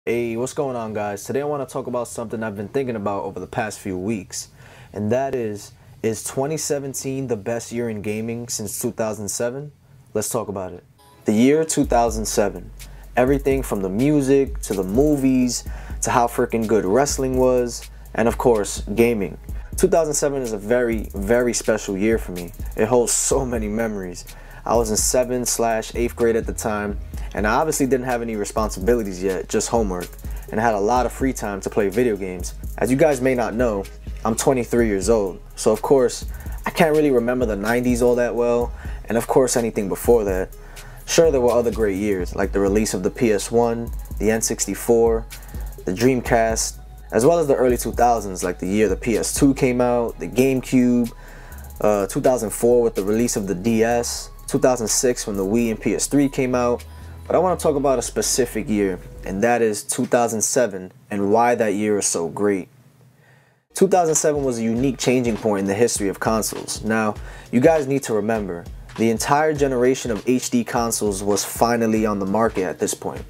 Hey, what's going on, guys? Today I want to talk about something I've been thinking about over the past few weeks, and that is 2017 the best year in gaming since 2007? Let's talk about it. The year 2007. Everything from the music, to the movies, to how freaking good wrestling was, and of course, gaming. 2007 is a very, very special year for me. It holds so many memories. I was in 7/8th grade at the time, and I obviously didn't have any responsibilities yet, just homework, and I had a lot of free time to play video games. As you guys may not know, I'm 23 years old, so of course, I can't really remember the 90s all that well, and of course anything before that. Sure, there were other great years, like the release of the PS1, the N64, the Dreamcast, as well as the early 2000s, like the year the PS2 came out, the GameCube, 2004 with the release of the DS, 2006 when the Wii and PS3 came out. But I want to talk about a specific year, and that is 2007 and why that year is so great. 2007 was a unique changing point in the history of consoles. Now, you guys need to remember, the entire generation of HD consoles was finally on the market at this point.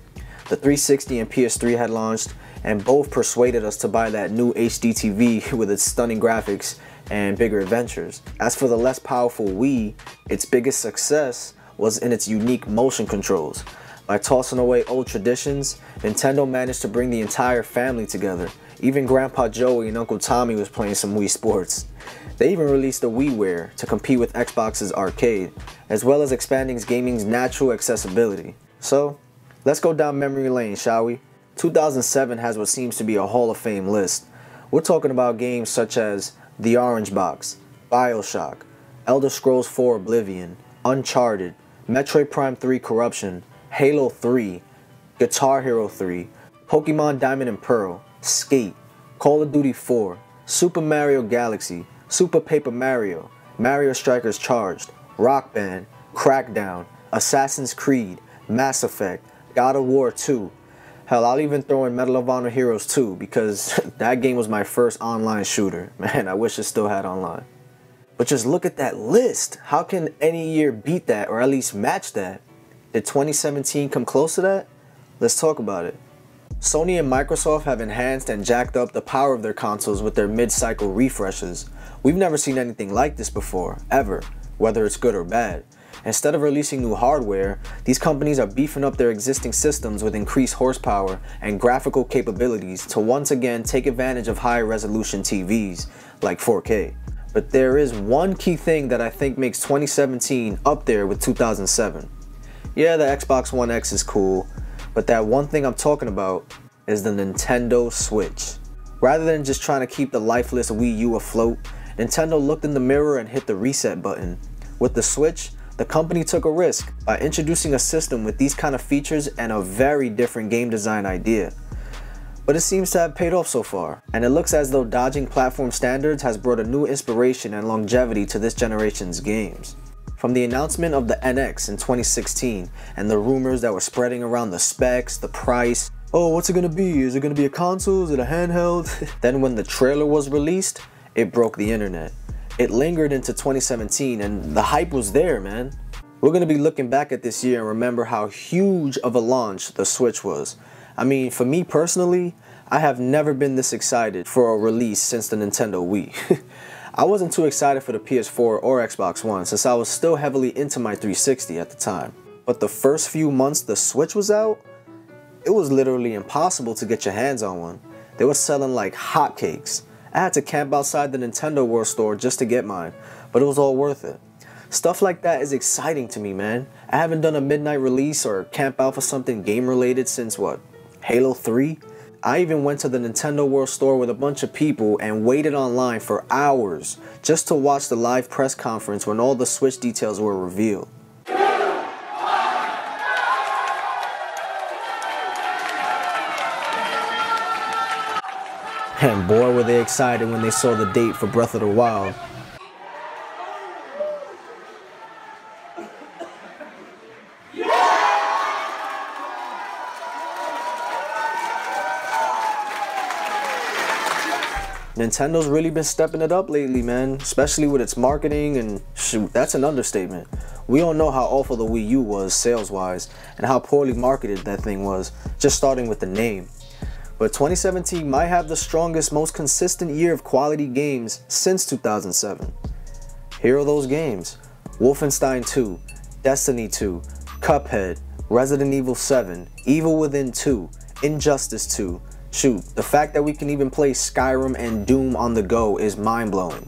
The 360 and PS3 had launched, and both persuaded us to buy that new HD TV with its stunning graphics and bigger adventures. As for the less powerful Wii, its biggest success was in its unique motion controls. By tossing away old traditions, Nintendo managed to bring the entire family together. Even Grandpa Joey and Uncle Tommy was playing some Wii Sports. They even released the WiiWare to compete with Xbox's arcade, as well as expanding gaming's natural accessibility. So, let's go down memory lane, shall we? 2007 has what seems to be a Hall of Fame list. We're talking about games such as The Orange Box, BioShock, Elder Scrolls 4 Oblivion, Uncharted, Metroid Prime 3 Corruption, Halo 3, Guitar Hero 3, Pokemon Diamond and Pearl, Skate, Call of Duty 4, Super Mario Galaxy, Super Paper Mario, Mario Strikers Charged, Rock Band, Crackdown, Assassin's Creed, Mass Effect, God of War 2. Hell, I'll even throw in Medal of Honor Heroes 2 because that game was my first online shooter. Man, I wish it still had online. But just look at that list. How can any year beat that or at least match that? Did 2017 come close to that? Let's talk about it. Sony and Microsoft have enhanced and jacked up the power of their consoles with their mid-cycle refreshes. We've never seen anything like this before, ever, whether it's good or bad. Instead of releasing new hardware, these companies are beefing up their existing systems with increased horsepower and graphical capabilities to once again take advantage of high-resolution TVs, like 4K. But there is one key thing that I think makes 2017 up there with 2007. Yeah, the Xbox One X is cool, but that one thing I'm talking about is the Nintendo Switch. Rather than just trying to keep the lifeless Wii U afloat, Nintendo looked in the mirror and hit the reset button. With the Switch, the company took a risk by introducing a system with these kind of features and a very different game design idea. But it seems to have paid off so far, and it looks as though dodging platform standards has brought a new inspiration and longevity to this generation's games. From the announcement of the NX in 2016 and the rumors that were spreading around the specs, the price, oh, what's it gonna be? Is it gonna be a console? Is it a handheld? Then when the trailer was released, it broke the internet. It lingered into 2017 and the hype was there, man. We're going to be looking back at this year and remember how huge of a launch the Switch was. I mean, for me personally, I have never been this excited for a release since the Nintendo Wii. I wasn't too excited for the PS4 or Xbox One since I was still heavily into my 360 at the time. But the first few months the Switch was out, it was literally impossible to get your hands on one. They were selling like hotcakes. I had to camp outside the Nintendo World store just to get mine, but it was all worth it. Stuff like that is exciting to me, man. I haven't done a midnight release or camp out for something game related since what? Halo 3? I even went to the Nintendo World store with a bunch of people and waited online for hours just to watch the live press conference when all the Switch details were revealed. And boy, were they excited when they saw the date for Breath of the Wild. Nintendo's really been stepping it up lately, man, especially with its marketing, and shoot, that's an understatement. We all know how awful the Wii U was sales-wise and how poorly marketed that thing was, just starting with the name. but 2017 might have the strongest, most consistent year of quality games since 2007. Here are those games: Wolfenstein 2, Destiny 2, Cuphead, Resident Evil 7, Evil Within 2, Injustice 2. Shoot, the fact that we can even play Skyrim and Doom on the go is mind-blowing.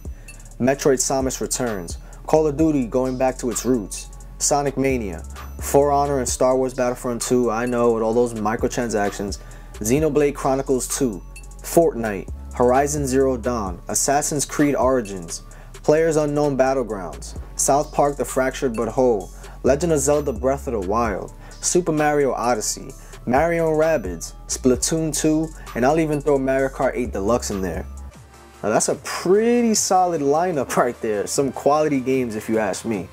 Metroid Samus Returns, Call of Duty going back to its roots, Sonic Mania, For Honor and Star Wars Battlefront 2, I know, with all those microtransactions, Xenoblade Chronicles 2, Fortnite, Horizon Zero Dawn, Assassin's Creed Origins, PlayerUnknown's Battlegrounds, South Park The Fractured But Whole, Legend of Zelda Breath of the Wild, Super Mario Odyssey, Mario & Rabbids, Splatoon 2, and I'll even throw Mario Kart 8 Deluxe in there. Now that's a pretty solid lineup right there. Some quality games if you ask me.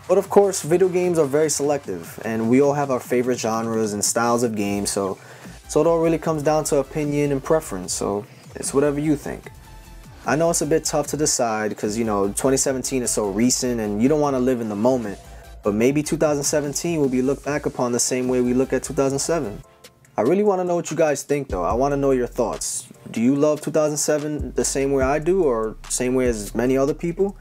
But of course, video games are very selective, and we all have our favorite genres and styles of games, so it all really comes down to opinion and preference, so it's whatever you think. I know it's a bit tough to decide because, you know, 2017 is so recent and you don't want to live in the moment. But maybe 2017 will be looked back upon the same way we look at 2007. I really want to know what you guys think though. I want to know your thoughts. Do you love 2007 the same way I do, or same way as many other people?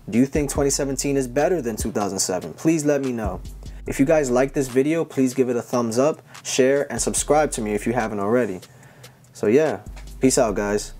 Do you think 2017 is better than 2007? Please let me know. If you guys like this video, please give it a thumbs up, share, and subscribe to me if you haven't already. So yeah, peace out guys.